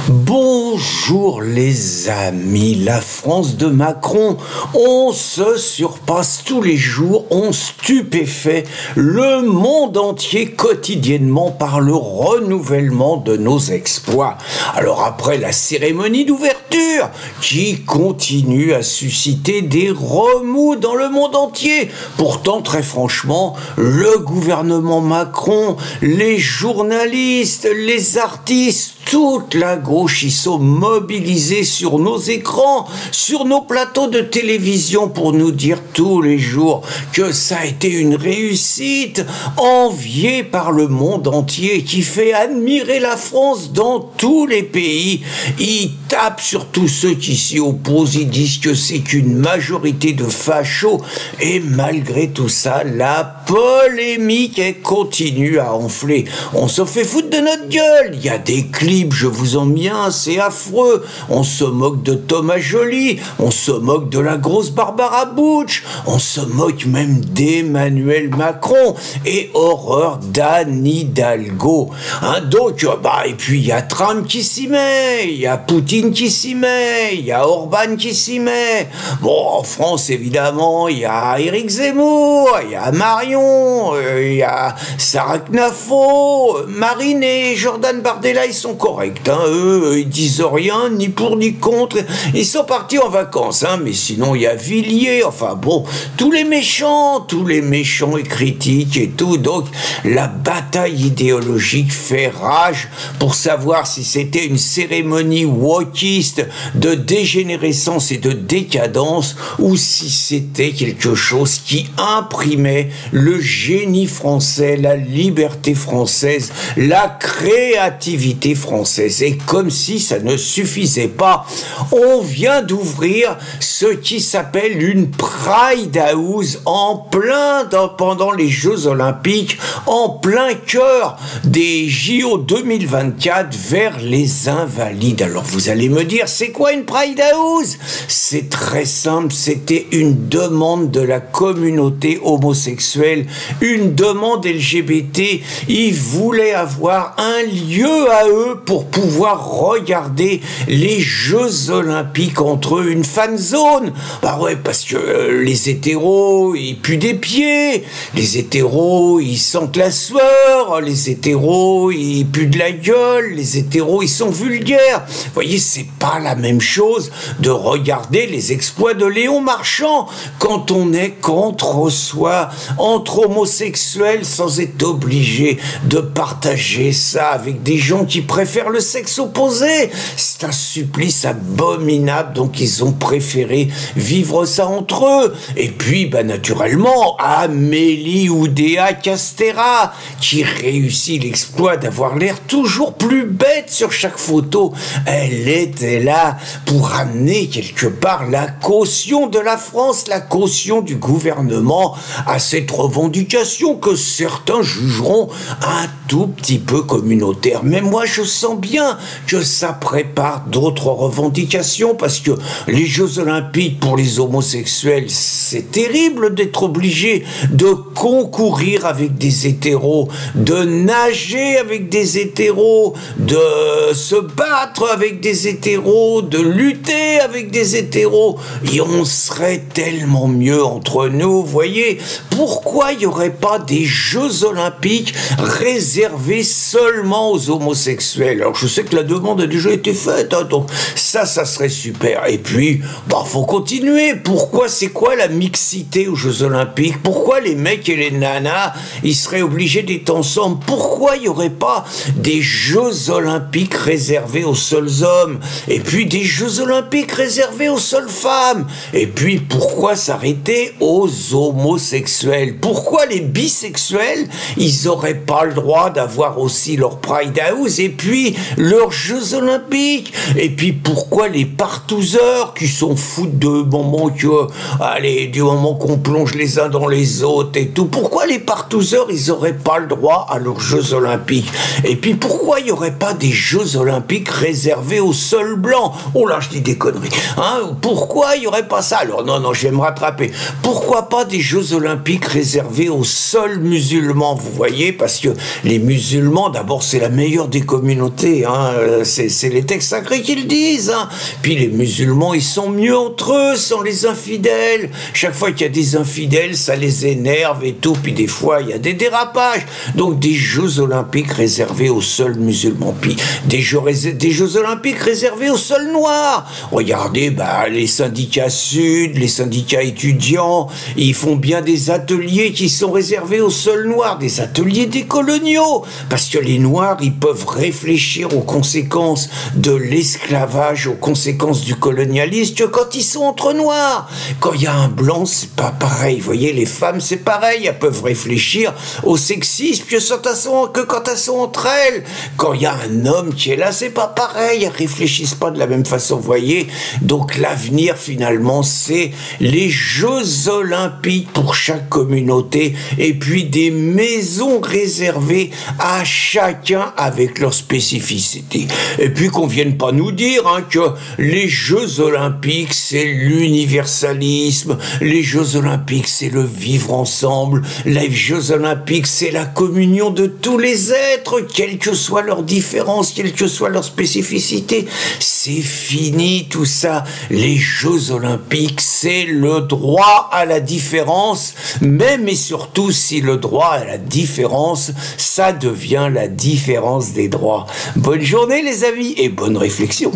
Bonjour les amis, la France de Macron, on se surpasse tous les jours, on stupéfait le monde entier quotidiennement par le renouvellement de nos exploits. Alors après la cérémonie d'ouverture qui continue à susciter des remous dans le monde entier, pourtant très franchement, le gouvernement Macron, les journalistes, les artistes, toute la gauche, ils sont mobilisés sur nos écrans, sur nos plateaux de télévision pour nous dire tous les jours que ça a été une réussite, enviée par le monde entier, qui fait admirer la France dans tous les pays. Ils tapent sur tous ceux qui s'y opposent, ils disent que c'est qu'une majorité de fachos, et malgré tout ça, la polémique, elle continue à enfler. On se fait foutre de notre gueule, il y a des clips, je vous en mets un, c'est affreux. On se moque de Thomas Joly, on se moque de la grosse Barbara Bush, on se moque même d'Emmanuel Macron, et horreur d'Anne Hidalgo. Donc, et puis il y a Trump qui s'y met, il y a Poutine qui s'y met, il y a Orban qui s'y met. Bon, en France, évidemment, il y a Éric Zemmour, il y a Marion, il y a Sarah Knafo, Marine et Jordan Bardella, ils sont corrects, eux, ils disent rien, ni pour ni contre, ils sont partis en vacances, mais sinon il y a Villiers, enfin bon, tous les méchants et critiques et tout, donc la bataille idéologique fait rage pour savoir si c'était une cérémonie wokiste de dégénérescence et de décadence, ou si c'était quelque chose qui imprimait le génie français, la liberté française, la créativité française. Et comme si ça ne suffisait pas, on vient d'ouvrir ce qui s'appelle une Pride House pendant les Jeux Olympiques, en plein cœur des JO 2024 vers les Invalides. Alors vous allez me dire, c'est quoi une Pride House? C'est très simple, c'était une demande de la communauté homosexuelle, une demande LGBT. Ils voulaient avoir un lieu à eux pour pouvoir regarder les Jeux Olympiques entre eux, une fan zone. Bah ouais, parce que les hétéros, ils puent des pieds, les hétéros, ils sentent la sueur, les hétéros, ils puent de la gueule, les hétéros, ils sont vulgaires. Vous voyez, c'est pas la même chose de regarder les exploits de Léon Marchand quand on est contre soi, entre homosexuels, sans être obligé de partager ça avec des gens qui préfèrent le sexe opposé. C'est un supplice abominable, donc ils ont préféré vivre ça entre eux. Et puis, naturellement, Amélie Oudéa Castéra, qui réussit l'exploit d'avoir l'air toujours plus bête sur chaque photo. Elle était là pour amener quelque part la caution de la France, la caution du gouvernement à cette revendication que certains jugeront un tout petit peu communautaire. Mais moi, je sens bien que ça prépare d'autres revendications, parce que les Jeux Olympiques pour les homosexuels, c'est terrible d'être obligé de concourir avec des hétéros, de nager avec des hétéros, de se battre avec des hétéros, de lutter avec des hétéros, et on serait tellement mieux entre nous, vous voyez. Pourquoi il n'y aurait pas des Jeux Olympiques réservés seulement aux homosexuels? Alors je sais que la demande a déjà été faite, donc ça serait super. Et puis, faut continuer. Pourquoi, c'est quoi la mixité aux Jeux Olympiques? Pourquoi les mecs et les nanas, ils seraient obligés d'être ensemble? Pourquoi il n'y aurait pas des Jeux Olympiques réservés aux seuls hommes? Et puis des Jeux Olympiques réservés aux seules femmes? Et puis pourquoi s'arrêter aux homosexuels? Pourquoi les bisexuels, ils n'auraient pas le droit d'avoir aussi leur Pride House et puis leurs Jeux Olympiques? Et puis pourquoi les partouzeurs qui s'en foutent de moment du moment qu'on plonge les uns dans les autres et tout, pourquoi les partouzeurs, ils n'auraient pas le droit à leurs Jeux Olympiques? Et puis pourquoi il n'y aurait pas des Jeux Olympiques réservés aux seuls blancs? Oh là, je dis des conneries. Pourquoi il n'y aurait pas ça? Alors non, je vais me rattraper. Pourquoi pas des Jeux Olympiques réservés aux seuls musulmans? Vous voyez, parce que les les musulmans, d'abord, c'est la meilleure des communautés, hein. C'est les textes sacrés qui le disent, hein. Puis les musulmans, ils sont mieux entre eux, sans les infidèles. Chaque fois qu'il y a des infidèles, ça les énerve et tout, puis des fois, il y a des dérapages. Donc, des Jeux Olympiques réservés aux seuls musulmans, puis des Jeux Olympiques réservés aux seuls noirs. Regardez, les syndicats sud, les syndicats étudiants, ils font bien des ateliers qui sont réservés aux seuls noirs, des ateliers décoloniaux, parce que les noirs, ils peuvent réfléchir aux conséquences de l'esclavage, aux conséquences du colonialisme, que quand ils sont entre noirs. Quand il y a un blanc, c'est pas pareil. Vous voyez, les femmes, c'est pareil, elles peuvent réfléchir au sexisme que quand elles sont entre elles. Quand il y a un homme qui est là, c'est pas pareil, elles réfléchissent pas de la même façon, vous voyez. Donc l'avenir, finalement, c'est les Jeux Olympiques pour chaque communauté, et puis des maisons réservées à chacun avec leur spécificité. Et puis qu'on vienne pas nous dire que les Jeux Olympiques, c'est l'universalisme, les Jeux Olympiques, c'est le vivre ensemble, les Jeux Olympiques, c'est la communion de tous les êtres, quelles que soient leurs différences, quelle que soit leur spécificité. C'est fini tout ça. Les Jeux Olympiques, c'est le droit à la différence, même et surtout si le droit à la différence, ça devient la différence des droits. Bonne journée les amis et bonne réflexion.